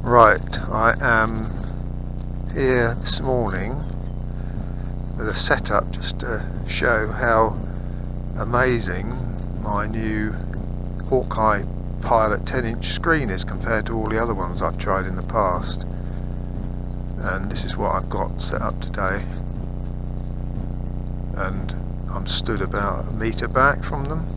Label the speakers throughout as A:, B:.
A: Right, I am here this morning with a setup just to show how amazing my new Hawkeye Pilot 10-inch screen is compared to all the other ones I've tried in the past. And this is what I've got set up today, and I'm stood about a metre back from them.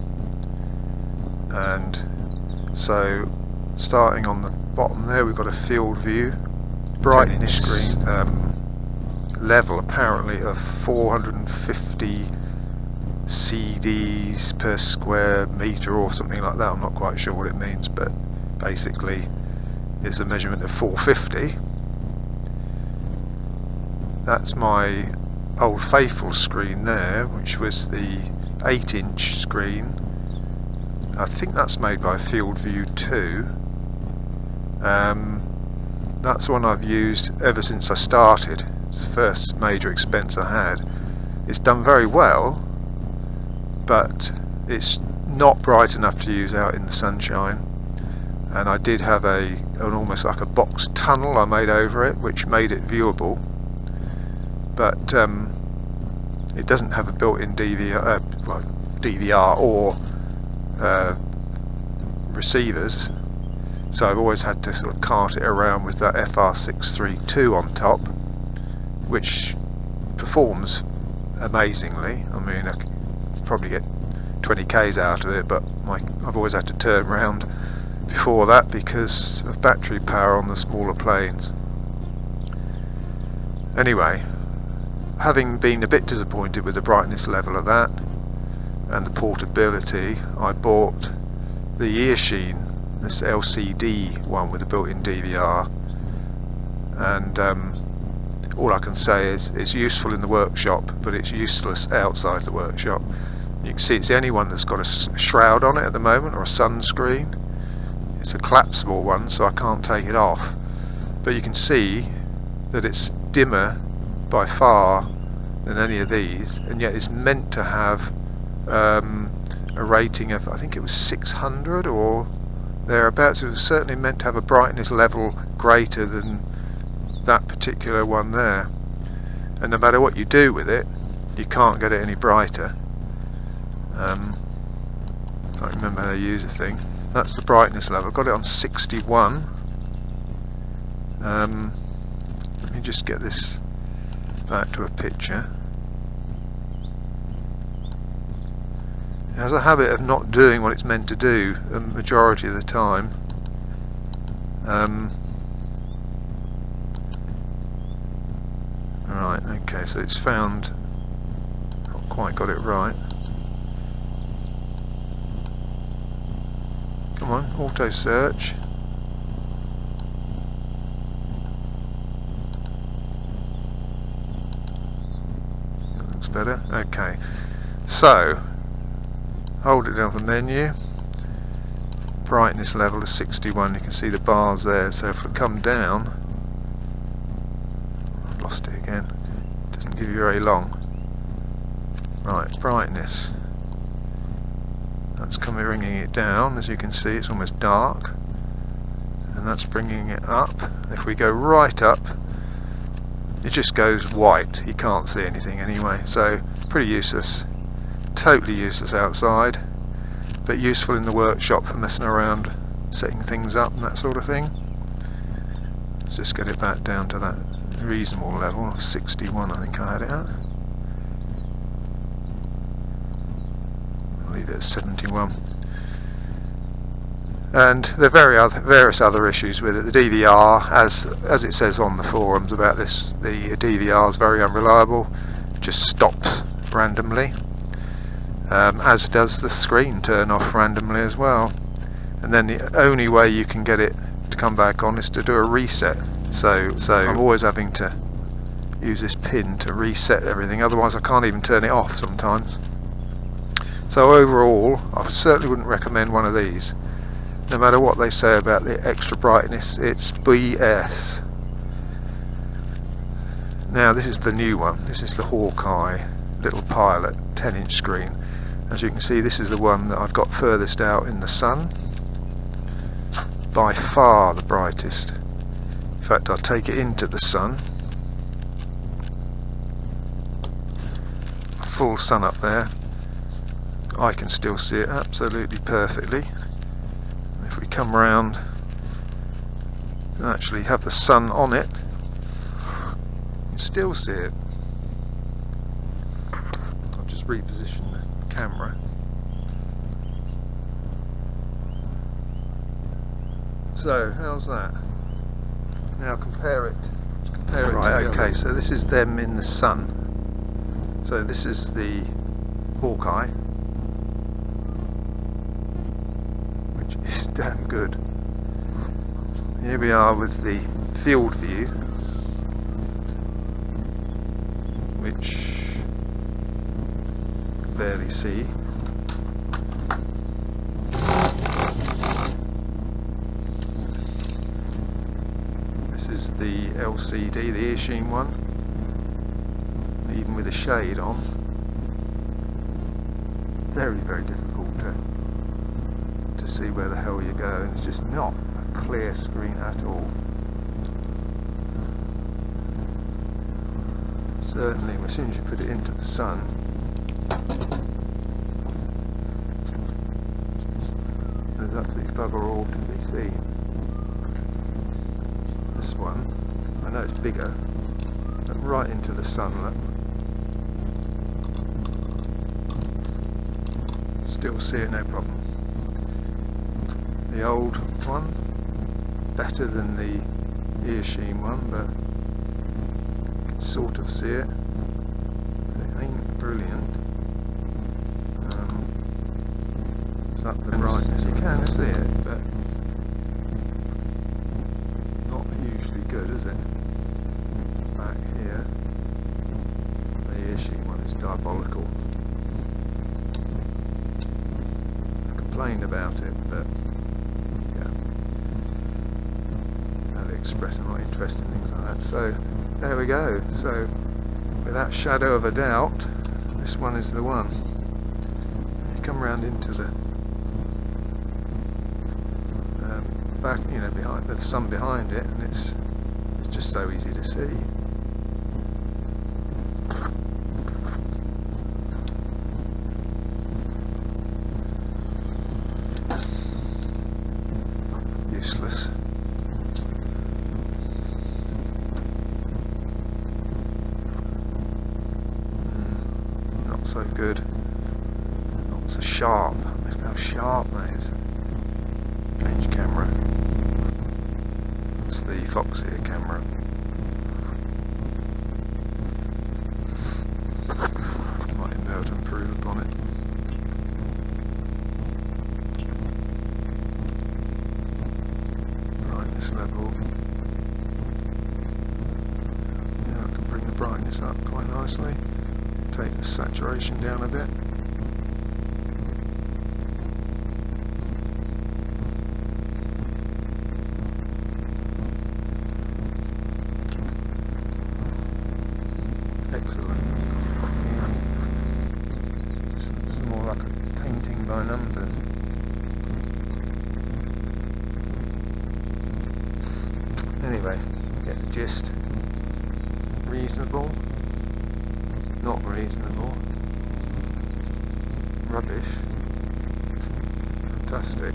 A: And so starting on the bottom there, we've got a field view brightness screen level apparently of 450 CDs per square metre or something like that. I'm not quite sure what it means, but basically it's a measurement of 450. That's my old faithful screen there, which was the 8-inch screen. I think that's made by Field View 2. That's one I've used ever since I started. It's the first major expense I had. It's done very well, but it's not bright enough to use out in the sunshine. And I did have an almost like a box tunnel I made over it, which made it viewable. But it doesn't have a built-in DVR or receivers, so I've always had to sort of cart it around with that FR632 on top, which performs amazingly. I mean, I could probably get 20 k's out of it, but I've always had to turn around before that because of battery power on the smaller planes. Anyway, having been a bit disappointed with the brightness level of that and the portability, I bought the Earsheen, this LCD one with a built-in DVR, and all I can say is it's useful in the workshop, but it's useless outside the workshop. You can see it's the only one that's got a shroud on it at the moment, or a sunscreen. It's a collapsible one, so I can't take it off, but you can see that it's dimmer by far than any of these, and yet it's meant to have a rating of, I think it was 600 or thereabouts. It was certainly meant to have a brightness level greater than that particular one there, and no matter what you do with it, you can't get it any brighter. I can't remember how to use the thing. That's the brightness level. I've got it on 61. Let me just get this back to a picture. It has a habit of not doing what it's meant to do the majority of the time. Right, okay, so it's found, not quite got it right. Come on, auto search. That looks better. Okay, so hold it down for menu. Brightness level is 61. You can see the bars there. So if I come down, I've lost it again. It doesn't give you very long. Right, brightness. That's bringing it down. As you can see, it's almost dark, and that's bringing it up. If we go right up, it just goes white. You can't see anything anyway. So pretty useless. Totally useless outside, but useful in the workshop for messing around, setting things up and that sort of thing. Let's just get it back down to that reasonable level, 61 I think I had it at. I'll leave it at 71. And there are various other issues with it. The DVR, as it says on the forums about this, the DVR is very unreliable. It just stops randomly. As does the screen turn off randomly as well, and then the only way you can get it to come back on is to do a reset. So I'm always having to use this pin to reset everything, otherwise I can't even turn it off sometimes. So overall, I certainly wouldn't recommend one of these. No matter what they say about the extra brightness, it's BS. Now this is the new one. This is the Hawkeye little Pilot 10-inch screen. As you can see, this is the one that I've got furthest out in the sun. By far the brightest. fact, I'll take it into the sun. Full sun up there. I can still see it absolutely perfectly. If we come round and actually have the sun on it, you can still see it. I'll just reposition the camera. So, how's that? Now compare it. Let's compare it together. Okay, so this is them in the sun. So this is the Hawkeye, which is damn good. Here we are with the field view, which you can barely see. This is the LCD, the Earsheen one, even with a shade on. Very, very difficult to see where the hell you're going. It's just not a clear screen at all. Certainly, as soon as you put it into the sun, there's absolutely bugger all to be seen. This one, I know it's bigger, but right into the sun, look. Still see it, no problem. The old one, better than the Earsheen one, but you can sort of see it. It ain't brilliant. It's up the brightness, you can see it, but not hugely good, is it? Back here, the Earsheen one is diabolical. About it, but yeah, AliExpress are not interested in things like that. So there we go. So without shadow of a doubt, this one is the one. You come round into the back, you know, behind the sun behind it, and it's just so easy to see. Useless. Not so good. Not so sharp. Look how sharp that is. Change camera. It's the Foxeer camera. Might even be able to improve upon it. Level. Yeah, I can bring the brightness up quite nicely. Take the saturation down a bit. Excellent. Yeah. It's more like a painting by numbers. Anyway, get the gist. Reasonable, not reasonable, rubbish, fantastic.